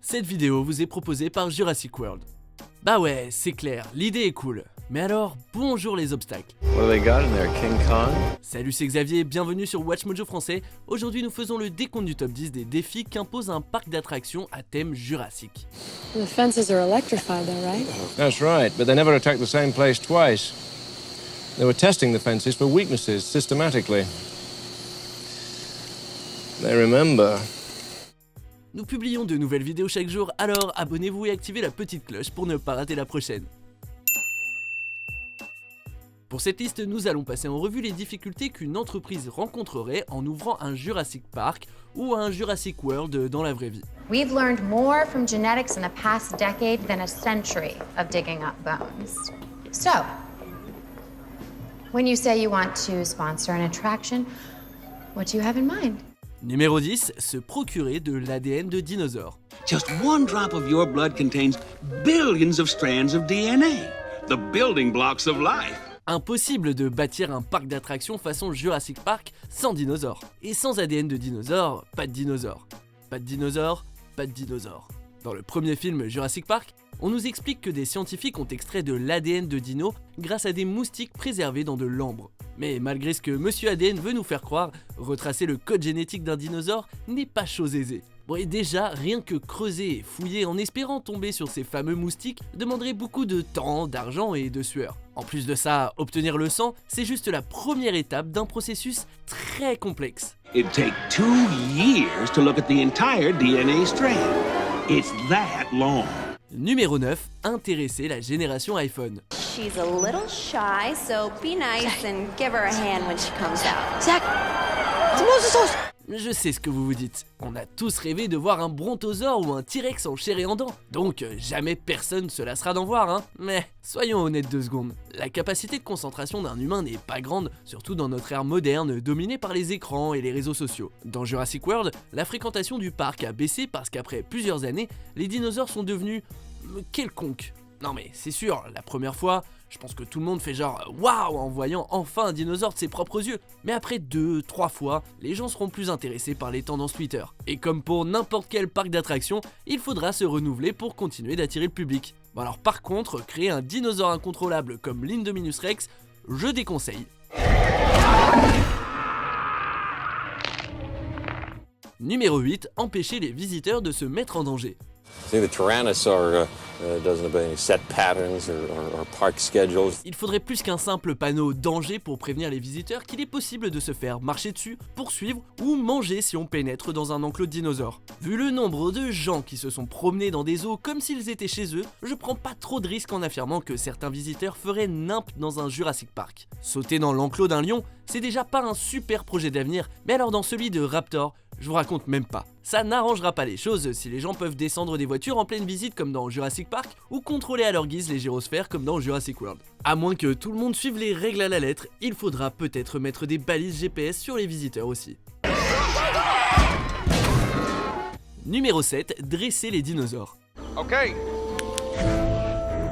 Cette vidéo vous est proposée par Jurassic World. Bah ouais, c'est clair, l'idée est cool. Mais alors, bonjour les obstacles. What do they got in there, King Kong? Salut, c'est Xavier, bienvenue sur WatchMojo français. Aujourd'hui, nous faisons le décompte du top 10 des défis qu'impose un parc d'attractions à thème jurassique. The fences are electrified though, right? That's right, but they never attacked the same place twice. They were testing the fences for weaknesses systematically. They remember. Nous publions de nouvelles vidéos chaque jour, alors abonnez-vous et activez la petite cloche pour ne pas rater la prochaine. Pour cette liste, nous allons passer en revue les difficultés qu'une entreprise rencontrerait en ouvrant un Jurassic Park ou un Jurassic World dans la vraie vie. We've learned more from genetics in the past decade than a century of digging up bones. So, when you say you want to sponsor an attraction, what do you have in mind? Numéro 10, se procurer de l'ADN de dinosaures. Just one drop of your blood contains billions of strands of DNA, the building blocks of life. Impossible de bâtir un parc d'attractions façon Jurassic Park sans dinosaures. Et sans ADN de dinosaures, pas de dinosaures. Pas de dinosaures, pas de dinosaures. Dans le premier film Jurassic Park, on nous explique que des scientifiques ont extrait de l'ADN de dino grâce à des moustiques préservés dans de l'ambre. Mais malgré ce que Monsieur ADN veut nous faire croire, retracer le code génétique d'un dinosaure n'est pas chose aisée. Bon, et déjà, rien que creuser et fouiller en espérant tomber sur ces fameux moustiques demanderait beaucoup de temps, d'argent et de sueur. En plus de ça, obtenir le sang, c'est juste la première étape d'un processus très complexe. It'd take 2 years to look at the entire DNA strand. It's that long. Numéro 9, intéresser la génération iPhone. She's a little shy, so be nice and give her a hand when she comes out. Zach! It's Moses! Je sais ce que vous vous dites, on a tous rêvé de voir un brontosaure ou un T-Rex en chair et en dents, donc jamais personne se lassera d'en voir, hein. Mais soyons honnêtes 2 secondes, la capacité de concentration d'un humain n'est pas grande, surtout dans notre ère moderne dominée par les écrans et les réseaux sociaux. Dans Jurassic World, la fréquentation du parc a baissé parce qu'après plusieurs années, les dinosaures sont devenus quelconques. Non mais c'est sûr, la première fois, je pense que tout le monde fait genre waouh en voyant enfin un dinosaure de ses propres yeux. Mais après 2-3 fois, les gens seront plus intéressés par les tendances Twitter. Et comme pour n'importe quel parc d'attractions, il faudra se renouveler pour continuer d'attirer le public. Bon alors par contre, créer un dinosaure incontrôlable comme l'Indominus Rex, je déconseille. Numéro 8, empêcher les visiteurs de se mettre en danger. See, the Tyrannosaur doesn't obey any set patterns or park schedules. Il faudrait plus qu'un simple panneau danger pour prévenir les visiteurs qu'il est possible de se faire marcher dessus, poursuivre ou manger si on pénètre dans un enclos de dinosaures. Vu le nombre de gens qui se sont promenés dans des zoos comme s'ils étaient chez eux, je prends pas trop de risques en affirmant que certains visiteurs feraient nimp dans un Jurassic Park. Sauter dans l'enclos d'un lion, c'est déjà pas un super projet d'avenir, mais alors dans celui de Raptor, je vous raconte même pas. Ça n'arrangera pas les choses si les gens peuvent descendre des voitures en pleine visite comme dans Jurassic Park ou contrôler à leur guise les gyrosphères comme dans Jurassic World. À moins que tout le monde suive les règles à la lettre, il faudra peut-être mettre des balises GPS sur les visiteurs aussi. Numéro 7, dresser les dinosaures. Okay.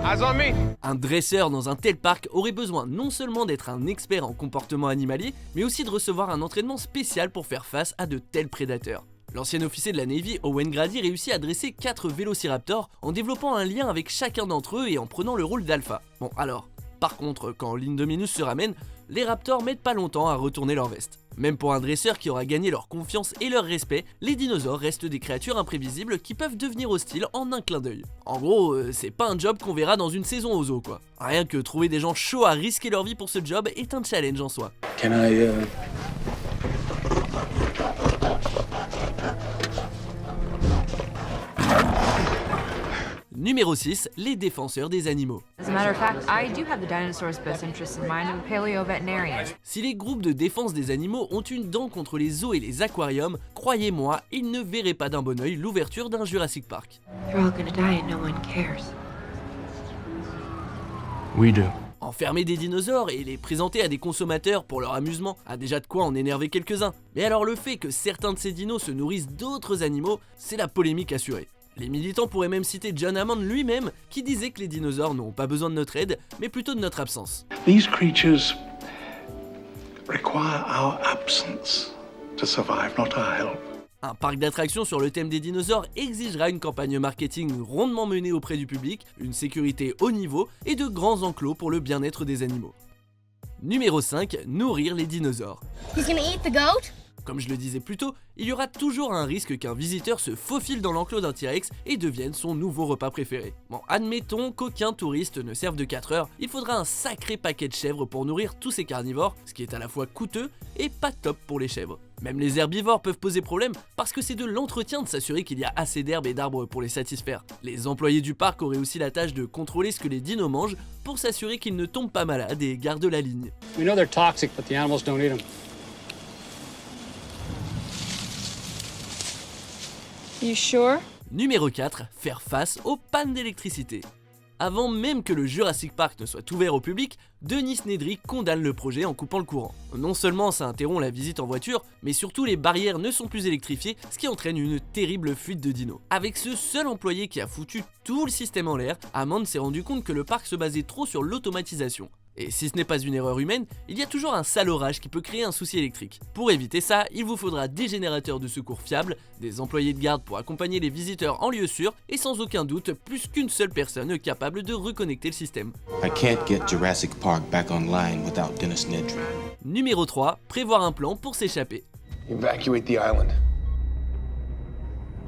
Eyes on me. Un dresseur dans un tel parc aurait besoin non seulement d'être un expert en comportement animalier, mais aussi de recevoir un entraînement spécial pour faire face à de tels prédateurs. L'ancien officier de la Navy, Owen Grady, réussit à dresser 4 vélociraptors en développant un lien avec chacun d'entre eux et en prenant le rôle d'alpha. Bon alors, par contre, quand l'Indominus se ramène, les raptors mettent pas longtemps à retourner leur veste. Même pour un dresseur qui aura gagné leur confiance et leur respect, les dinosaures restent des créatures imprévisibles qui peuvent devenir hostiles en un clin d'œil. En gros, c'est pas un job qu'on verra dans une saison au zoo quoi. Rien que trouver des gens chauds à risquer leur vie pour ce job est un challenge en soi. Can I, Numéro 6, les défenseurs des animaux. As a matter of fact, I do have the dinosaur's best interests in mind. I'm a paleo-veterinarian. Si les groupes de défense des animaux ont une dent contre les zoos et les aquariums, croyez-moi, ils ne verraient pas d'un bon oeil l'ouverture d'un Jurassic Park. They're all gonna die and no one cares. We do. Enfermer des dinosaures et les présenter à des consommateurs pour leur amusement a déjà de quoi en énerver quelques-uns. Mais alors le fait que certains de ces dinos se nourrissent d'autres animaux, c'est la polémique assurée. Les militants pourraient même citer John Hammond lui-même qui disait que les dinosaures n'ont pas besoin de notre aide, mais plutôt de notre absence. These creatures require our absence to survive, not our help. Un parc d'attractions sur le thème des dinosaures exigera une campagne marketing rondement menée auprès du public, une sécurité haut niveau et de grands enclos pour le bien-être des animaux. Numéro 5, nourrir les dinosaures. He's gonna eat the goat? Comme je le disais plus tôt, il y aura toujours un risque qu'un visiteur se faufile dans l'enclos d'un T-Rex et devienne son nouveau repas préféré. Bon, admettons qu'aucun touriste ne serve de 4 heures, il faudra un sacré paquet de chèvres pour nourrir tous ces carnivores, ce qui est à la fois coûteux et pas top pour les chèvres. Même les herbivores peuvent poser problème parce que c'est de l'entretien de s'assurer qu'il y a assez d'herbes et d'arbres pour les satisfaire. Les employés du parc auraient aussi la tâche de contrôler ce que les dinos mangent pour s'assurer qu'ils ne tombent pas malades et gardent la ligne. We know they're toxic, but the animals don't eat them. You sure? Numéro 4, faire face aux pannes d'électricité. Avant même que le Jurassic Park ne soit ouvert au public, Denis Nedry condamne le projet en coupant le courant. Non seulement ça interrompt la visite en voiture, mais surtout les barrières ne sont plus électrifiées, ce qui entraîne une terrible fuite de dinos. Avec ce seul employé qui a foutu tout le système en l'air, Hammond s'est rendu compte que le parc se basait trop sur l'automatisation. Et si ce n'est pas une erreur humaine, il y a toujours un sale orage qui peut créer un souci électrique. Pour éviter ça, il vous faudra des générateurs de secours fiables, des employés de garde pour accompagner les visiteurs en lieu sûr, et sans aucun doute, plus qu'une seule personne capable de reconnecter le système. I can't get Jurassic Park back online without Dennis Nedry. Numéro 3, prévoir un plan pour s'échapper. Evacuate the island.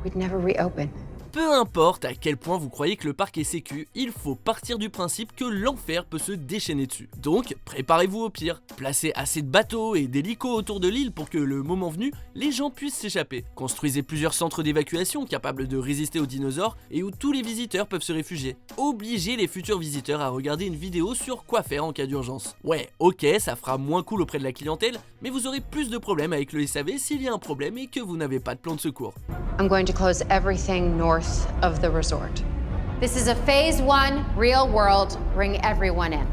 We'd never reopen. Peu importe à quel point vous croyez que le parc est sécu, il faut partir du principe que l'enfer peut se déchaîner dessus. Donc, préparez-vous au pire. Placez assez de bateaux et d'hélicos autour de l'île pour que, le moment venu, les gens puissent s'échapper. Construisez plusieurs centres d'évacuation capables de résister aux dinosaures et où tous les visiteurs peuvent se réfugier. Obligez les futurs visiteurs à regarder une vidéo sur quoi faire en cas d'urgence. Ouais, ok, ça fera moins cool auprès de la clientèle, mais vous aurez plus de problèmes avec le SAV s'il y a un problème et que vous n'avez pas de plan de secours. I'm going to close everything north of the resort. This is a phase 1, real world, bring everyone in.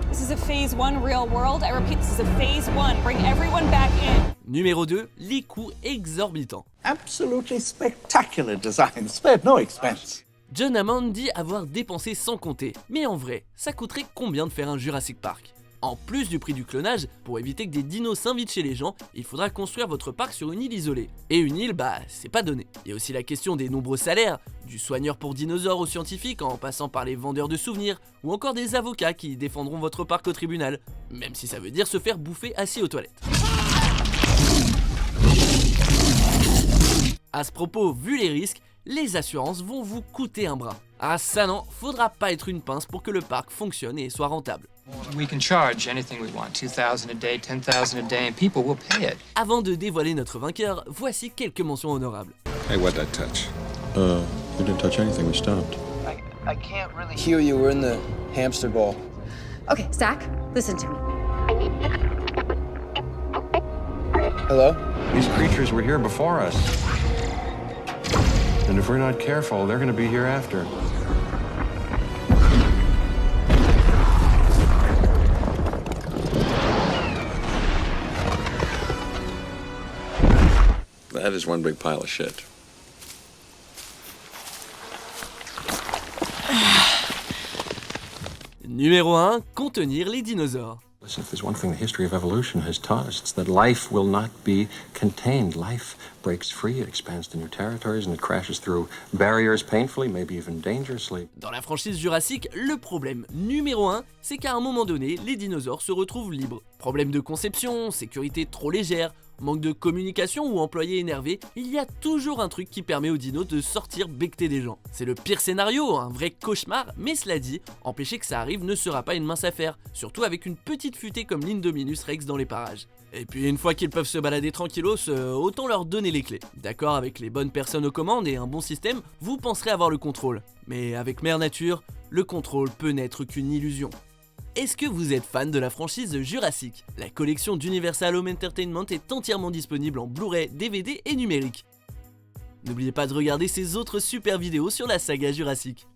This is a phase 1, real world. I repeat, this is a phase 1, bring everyone back in. Numéro 2, les coûts exorbitants. Absolutely spectacular design, spared no expense. John Hammond dit avoir dépensé sans compter, mais en vrai, ça coûterait combien de faire un Jurassic Park ? En plus du prix du clonage, pour éviter que des dinos s'invitent chez les gens, il faudra construire votre parc sur une île isolée. Et une île, c'est pas donné. Il y a aussi la question des nombreux salaires, du soigneur pour dinosaures aux scientifiques en passant par les vendeurs de souvenirs, ou encore des avocats qui défendront votre parc au tribunal, même si ça veut dire se faire bouffer assis aux toilettes. À ce propos, vu les risques, les assurances vont vous coûter un bras. Ah ça non, faudra pas être une pince pour que le parc fonctionne et soit rentable. We can charge anything we want, 2,000 a day, 10,000 a day, and people will pay it. Avant de dévoiler notre vainqueur, voici quelques mentions honorables. Hey, what'd that touch? We didn't touch anything, we stopped. I can't really hear you, we're in the hamster ball. Okay, Zach, listen to me. Hello? These creatures were here before us. And if we're not careful, they're gonna be here after. That is one big pile of shit. Numéro 1, contenir les dinosaures. Listen, if there's one thing the history of evolution has taught us, it's that life will not be contained. Life breaks free, it expands to new territories, and it crashes through barriers painfully, maybe even dangerously. Dans la franchise Jurassic, le problème numéro 1, c'est qu'à un moment donné, les dinosaures se retrouvent libres. Problème de conception, sécurité trop légère, manque de communication ou employés énervés, il y a toujours un truc qui permet aux dinos de sortir becter des gens. C'est le pire scénario, un vrai cauchemar, mais cela dit, empêcher que ça arrive ne sera pas une mince affaire, surtout avec une petite futée comme l'Indominus Rex dans les parages. Et puis une fois qu'ils peuvent se balader tranquillos, autant leur donner les clés. D'accord, avec les bonnes personnes aux commandes et un bon système, vous penserez avoir le contrôle. Mais avec Mère Nature, le contrôle peut n'être qu'une illusion. Est-ce que vous êtes fan de la franchise Jurassic ? La collection d'Universal Home Entertainment est entièrement disponible en Blu-ray, DVD et numérique. N'oubliez pas de regarder ces autres super vidéos sur la saga Jurassic.